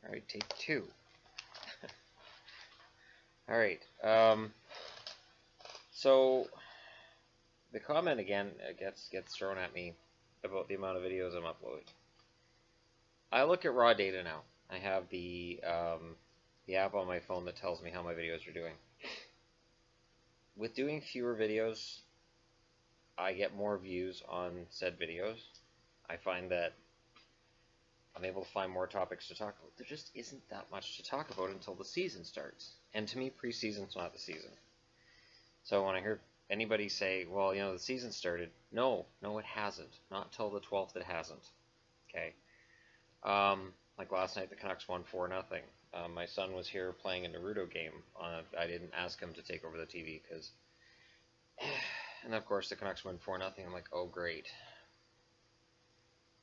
Alright, take 2. Alright, so the comment again gets thrown at me about the amount of videos I'm uploading. I look at raw data now. I have the app on my phone that tells me how my videos are doing. With doing fewer videos, I get more views on said videos. I find that I'm able to find more topics to talk about. There just isn't that much to talk about until the season starts. And to me, preseason's not the season. So when I hear anybody say, well, you know, the season started, no, it hasn't. Not until the 12th it hasn't. Okay. Like last night, the Canucks won 4-0. My son was here playing a Naruto game. I didn't ask him to take over the TV because... And of course, the Canucks win 4-0. I'm like, oh, great.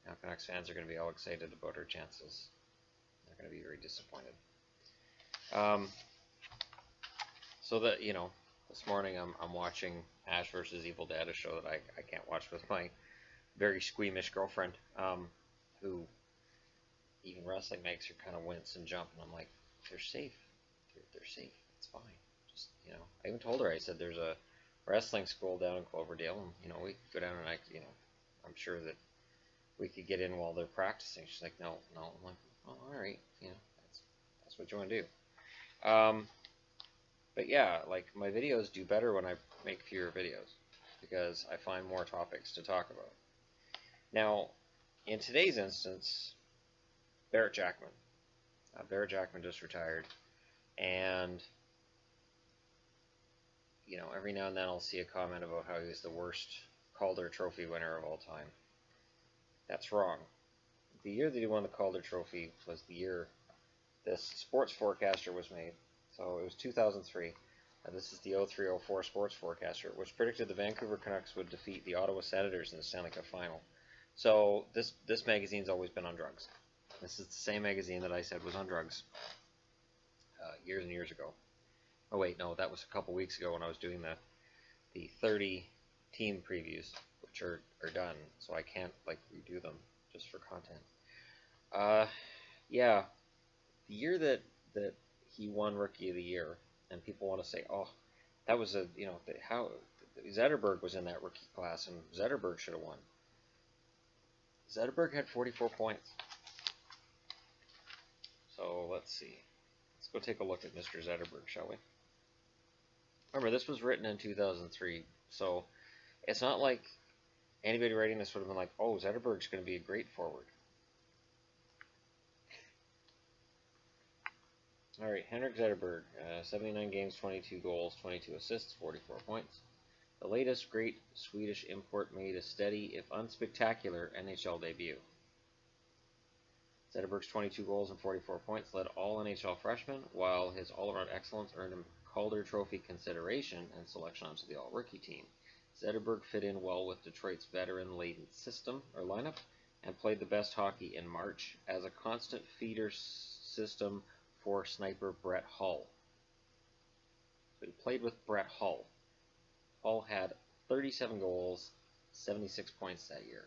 Now Canucks fans are going to be all excited about our chances. They're going to be very disappointed. So that, you know, this morning I'm watching Ash vs. Evil Dead, a show that I can't watch with my very squeamish girlfriend, who even wrestling makes her kind of wince and jump. And I'm like, they're safe. They're safe. It's fine. Just, you know, I even told her, I said, there's a wrestling school down in Cloverdale, and, you know, we could go down and I'm sure that we could get in while they're practicing. She's like, no. I'm like, oh, all right, you know, that's what you want to do. But yeah, like, my videos do better when I make fewer videos because I find more topics to talk about. Now, in today's instance, Barret Jackman. Barret Jackman just retired, and you know, every now and then I'll see a comment about how he was the worst Calder Trophy winner of all time. That's wrong. The year that he won the Calder Trophy was the year this sports forecaster was made. So it was 2003. This is the 03-04 sports forecaster, which predicted the Vancouver Canucks would defeat the Ottawa Senators in the Stanley Cup Final. So this magazine's always been on drugs. This is the same magazine that I said was on drugs years and years ago. Oh wait, no, that was a couple weeks ago when I was doing the 30 team previews, which are done, so I can't like redo them just for content. Yeah, the year that he won Rookie of the Year, and people want to say, oh, that was a, you know, how Zetterberg was in that rookie class, and Zetterberg should have won. Zetterberg had 44 points. So let's see. Let's go take a look at Mr. Zetterberg, shall we? Remember, this was written in 2003, so it's not like anybody writing this would have been like, oh, Zetterberg's going to be a great forward. Alright, Henrik Zetterberg, 79 games, 22 goals, 22 assists, 44 points. The latest great Swedish import made a steady, if unspectacular, NHL debut. Zetterberg's 22 goals and 44 points led all NHL freshmen, while his all-around excellence earned him Calder Trophy consideration and selection onto the All-Rookie team. Zetterberg fit in well with Detroit's veteran-laden lineup and played the best hockey in March as a constant feeder system for sniper Brett Hull. So he played with Brett Hull. Hull had 37 goals, 76 points that year.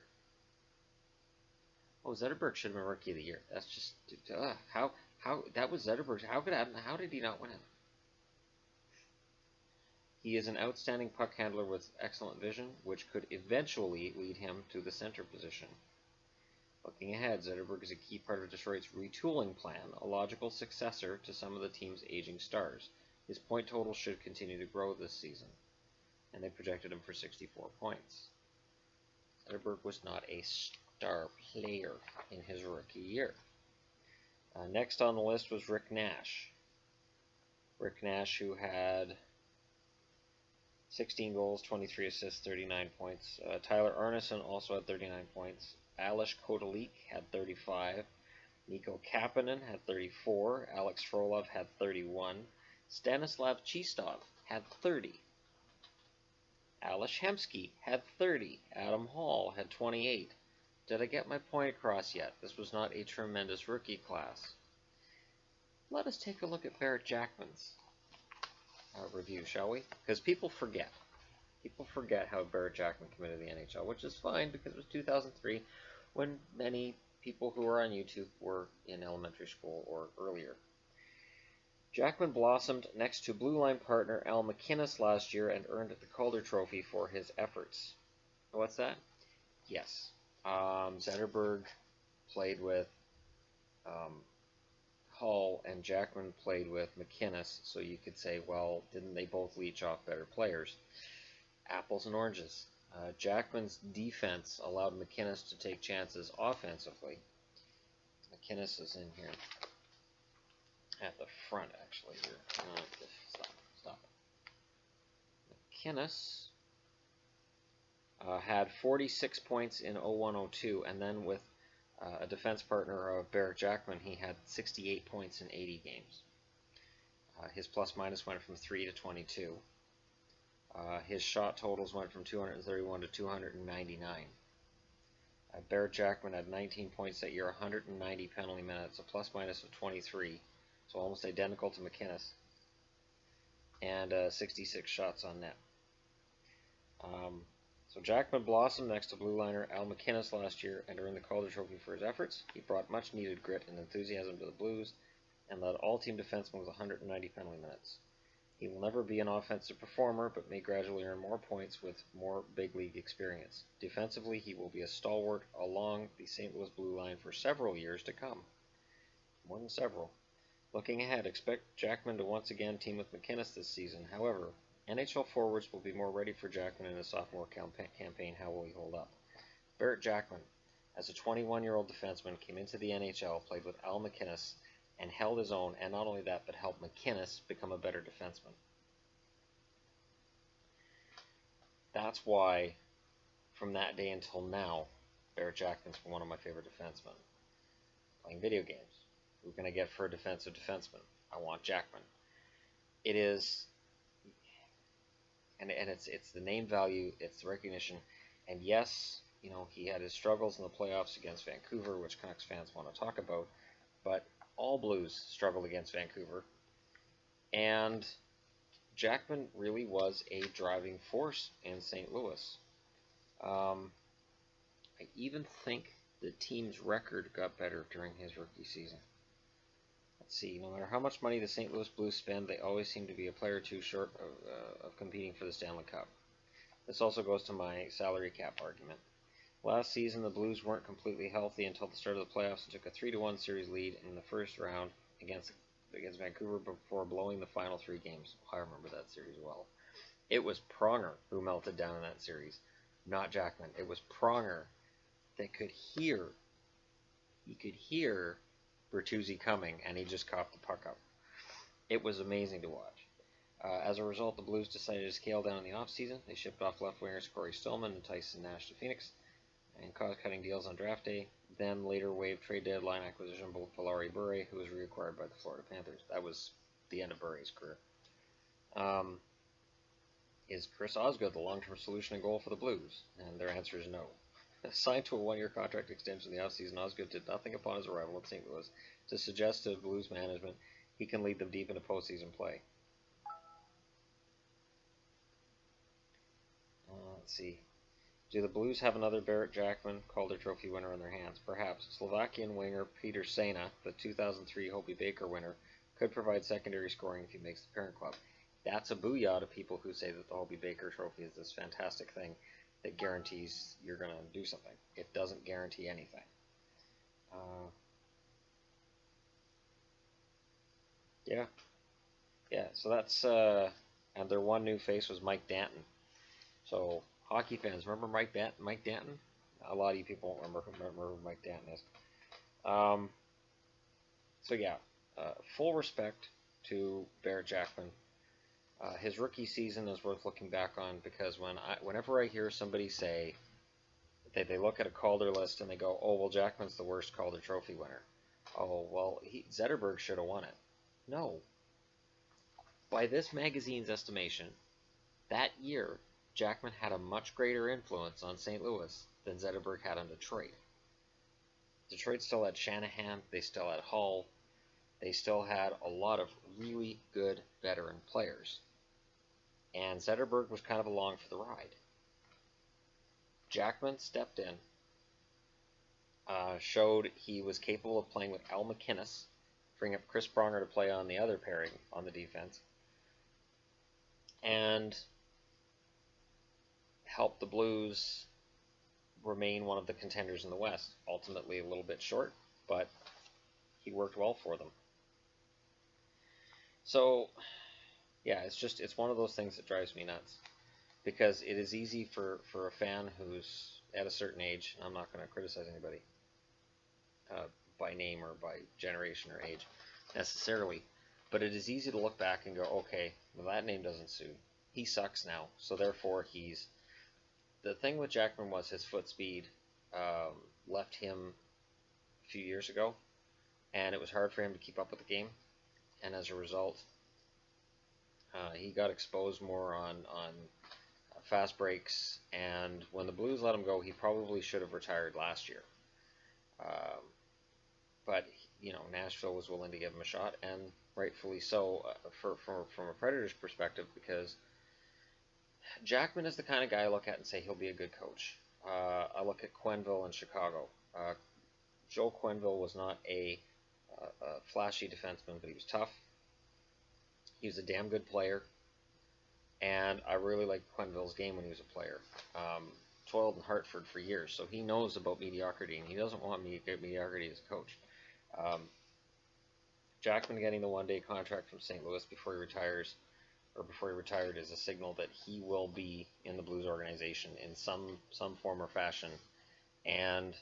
Oh, Zetterberg should have been Rookie of the Year. That's just how that was Zetterberg. How did he not win it? He is an outstanding puck handler with excellent vision, which could eventually lead him to the center position. Looking ahead, Zetterberg is a key part of Detroit's retooling plan, a logical successor to some of the team's aging stars. His point total should continue to grow this season, and they projected him for 64 points. Zetterberg was not a star player in his rookie year. Next on the list was Rick Nash. Rick Nash, who had 16 goals, 23 assists, 39 points. Tyler Arneson also had 39 points. Ales Kotelik had 35. Niko Kapanen had 34. Alex Frolov had 31. Stanislav Chistov had 30. Ales Hemsky had 30. Adam Hall had 28. Did I get my point across yet? This was not a tremendous rookie class. Let us take a look at Barret Jackman's review, shall we? Because people forget. People forget how Barret Jackman committed to the NHL, which is fine because it was 2003 when many people who are on YouTube were in elementary school or earlier. Jackman blossomed next to blue line partner Al MacInnis last year and earned the Calder Trophy for his efforts. What's that? Yes. Zetterberg played with Hull and Jackman played with MacInnis, so you could say, well, didn't they both leech off better players? Apples and oranges. Jackman's defense allowed MacInnis to take chances offensively. MacInnis is in here at the front, actually. Here, stop. MacInnis had 46 points in 01-02, and then with a defense partner of Barret Jackman, he had 68 points in 80 games. His plus-minus went from 3 to 22. His shot totals went from 231 to 299. Barret Jackman had 19 points that year, 190 penalty minutes, a plus-minus of 23, so almost identical to MacInnis, and 66 shots on net. So Jackman blossomed next to blue liner Al MacInnis last year and earned the Calder Trophy for his efforts. He brought much needed grit and enthusiasm to the Blues and led all team defensemen with 190 penalty minutes. He will never be an offensive performer, but may gradually earn more points with more big league experience. Defensively, he will be a stalwart along the St. Louis blue line for several years to come. More than several. Looking ahead, expect Jackman to once again team with MacInnis this season. However, NHL forwards will be more ready for Jackman in his sophomore campaign. How will he hold up? Barret Jackman, as a 21-year-old defenseman, came into the NHL, played with Al MacInnis, and held his own, and not only that, but helped MacInnis become a better defenseman. That's why, from that day until now, Barret Jackman's one of my favorite defensemen. Playing video games. Who can I get for a defensive defenseman? I want Jackman. It is... And it's the name value, it's the recognition, and yes, you know, he had his struggles in the playoffs against Vancouver, which Canucks fans want to talk about, but all Blues struggled against Vancouver, and Jackman really was a driving force in St. Louis. I even think the team's record got better during his rookie season. Let's see, no matter how much money the St. Louis Blues spend, they always seem to be a player or two short of competing for the Stanley Cup. This also goes to my salary cap argument. Last season, the Blues weren't completely healthy until the start of the playoffs and took a 3-1 series lead in the first round against Vancouver before blowing the final 3 games. I remember that series well. It was Pronger who melted down in that series, not Jackman. It was Pronger that could hear. He could hear Bertuzzi coming, and he just coughed the puck up. It was amazing to watch. As a result, the Blues decided to scale down in the offseason. They shipped off left wingers Corey Stillman and Tyson Nash to Phoenix, and cost-cutting deals on draft day. Then later waived trade deadline acquisition of Valari Bure, who was reacquired by the Florida Panthers. That was the end of Bure's career. Is Chris Osgood the long-term solution and goal for the Blues? And their answer is no. Signed to a 1-year contract extension in the offseason, Osgood did nothing upon his arrival at St. Louis to suggest to Blues management he can lead them deep into postseason play. Let's see. Do the Blues have another Barret Jackman Calder Trophy winner on their hands? Perhaps. Slovakian winger Peter Sejna, the 2003 Hobey Baker winner, could provide secondary scoring if he makes the parent club. That's a booyah to people who say that the Hobey Baker Trophy is this fantastic thing that guarantees you're going to do something. It doesn't guarantee anything. Yeah, so that's, and their one new face was Mike Danton. So, hockey fans, remember Mike Danton? A lot of you people won't remember who Mike Danton is. So yeah, full respect to Barret Jackman. His rookie season is worth looking back on, because whenever I hear somebody say that they look at a Calder list and they go, oh, well, Jackman's the worst Calder Trophy winner. Oh, well, Zetterberg should have won it. No. By this magazine's estimation, that year, Jackman had a much greater influence on St. Louis than Zetterberg had on Detroit. Detroit still had Shanahan, they still had Hull, they still had a lot of really good veteran players. And Zetterberg was kind of along for the ride. Jackman stepped in, showed he was capable of playing with Al McInnes, bring up Chris Pronger to play on the other pairing on the defense, and helped the Blues remain one of the contenders in the West. Ultimately a little bit short, but he worked well for them. So, yeah, it's one of those things that drives me nuts, because it is easy for a fan who's at a certain age, I'm not going to criticize anybody by name or by generation or age necessarily, but it is easy to look back and go, okay, well, that name doesn't suit. He sucks now, so therefore he's... The thing with Jackman was his foot speed left him a few years ago, and it was hard for him to keep up with the game, and as a result, he got exposed more on fast breaks, and when the Blues let him go, he probably should have retired last year. But Nashville was willing to give him a shot, and rightfully so, from a Predators perspective, because Jackman is the kind of guy I look at and say he'll be a good coach. I look at Quenneville in Chicago. Joe Quenneville was not a flashy defenseman, but he was tough. He was a damn good player, and I really liked Quenneville's game when he was a player. Toiled in Hartford for years, so he knows about mediocrity, and he doesn't want mediocrity as a coach. Jackman getting the one-day contract from St. Louis before he retired is a signal that he will be in the Blues organization in some form or fashion. And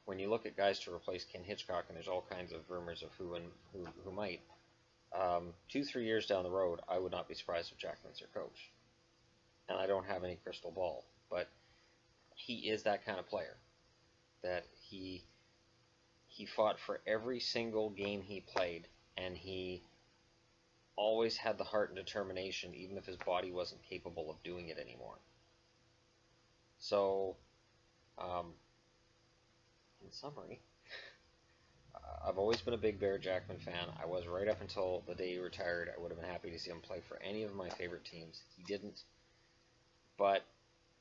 when you look at guys to replace Ken Hitchcock, and there's all kinds of rumors of who might, 2-3 years down the road, I would not be surprised if Jackman's your coach. And I don't have any crystal ball, but he is that kind of player, that he fought for every single game he played, and he always had the heart and determination, even if his body wasn't capable of doing it anymore. So, in summary, I've always been a big Barret Jackman fan. I was right up until the day he retired. I would have been happy to see him play for any of my favorite teams. He didn't, but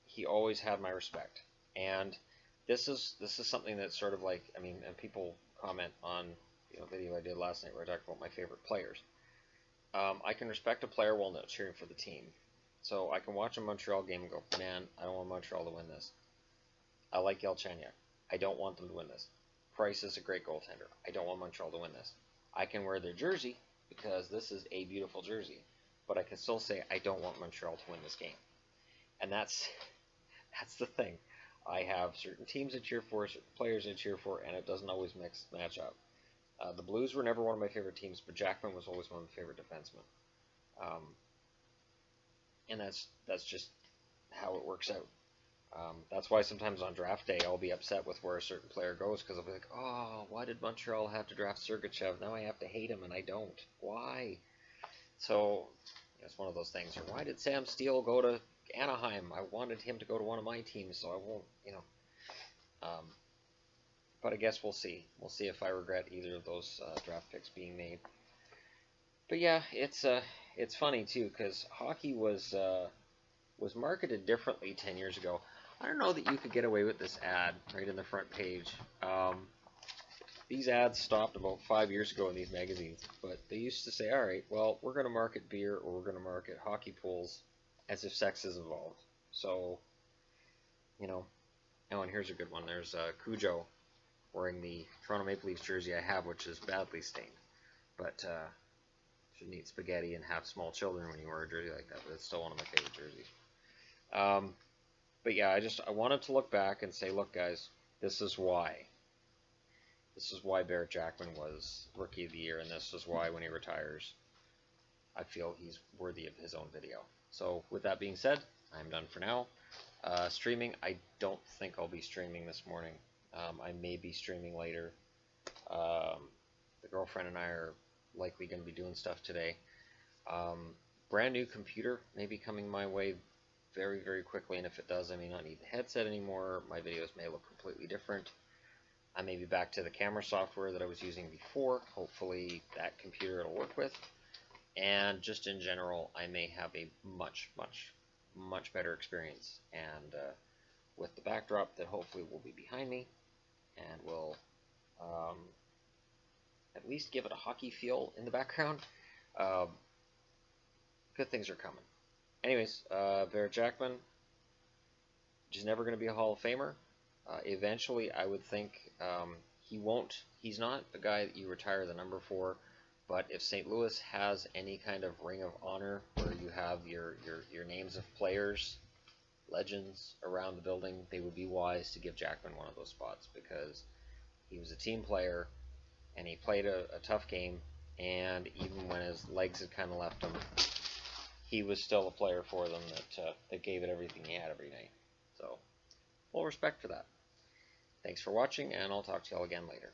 he always had my respect. And this is something that's sort of like, and people comment on video I did last night where I talked about my favorite players. I can respect a player while not cheering for the team. So I can watch a Montreal game and go, man, I don't want Montreal to win this. I like Galchenyuk. I don't want them to win this. Price is a great goaltender. I don't want Montreal to win this. I can wear their jersey because this is a beautiful jersey, but I can still say I don't want Montreal to win this game. And that's the thing. I have certain teams I cheer for, certain players I cheer for, and it doesn't always match up. The Blues were never one of my favorite teams, but Jackman was always one of my favorite defensemen. And that's just how it works out. That's why sometimes on draft day I'll be upset with where a certain player goes, because I'll be like, oh, why did Montreal have to draft Sergachev? Now I have to hate him, and I don't. Why? So it's one of those things. Or why did Sam Steele go to Anaheim? I wanted him to go to one of my teams, so I won't, But I guess we'll see. We'll see if I regret either of those draft picks being made. But yeah, it's funny too, because hockey was marketed differently 10 years ago. I don't know that you could get away with this ad right in the front page. These ads stopped about 5 years ago in these magazines, but they used to say, all right, well, we're going to market beer or we're going to market hockey pools as if sex has evolved. So, oh, and here's a good one. There's Cujo wearing the Toronto Maple Leafs jersey I have, which is badly stained. But shouldn't eat spaghetti and have small children when you wear a jersey like that, but it's still one of my favorite jerseys. But yeah, I wanted to look back and say, look, guys, this is why. This is why Barret Jackman was Rookie of the Year, and this is why when he retires, I feel he's worthy of his own video. So with that being said, I'm done for now. Streaming, I don't think I'll be streaming this morning. I may be streaming later. The girlfriend and I are likely going to be doing stuff today. Brand new computer may be coming my way very, very quickly, and if it does, I may not need the headset anymore. My videos may look completely different. I may be back to the camera software that I was using before. Hopefully that computer it'll work with. And just in general, I may have a much, much, much better experience. And with the backdrop that hopefully will be behind me, and will at least give it a hockey feel in the background. Good things are coming. Anyways, Barret Jackman, he's never going to be a Hall of Famer. Eventually, I would think he won't. He's not a guy that you retire the number for. But if St. Louis has any kind of ring of honor where you have your names of players, legends around the building, they would be wise to give Jackman one of those spots, because he was a team player and he played a tough game, and even when his legs had kind of left him, he was still a player for them that gave it everything he had every night. So, full respect for that. Thanks for watching, and I'll talk to y'all again later.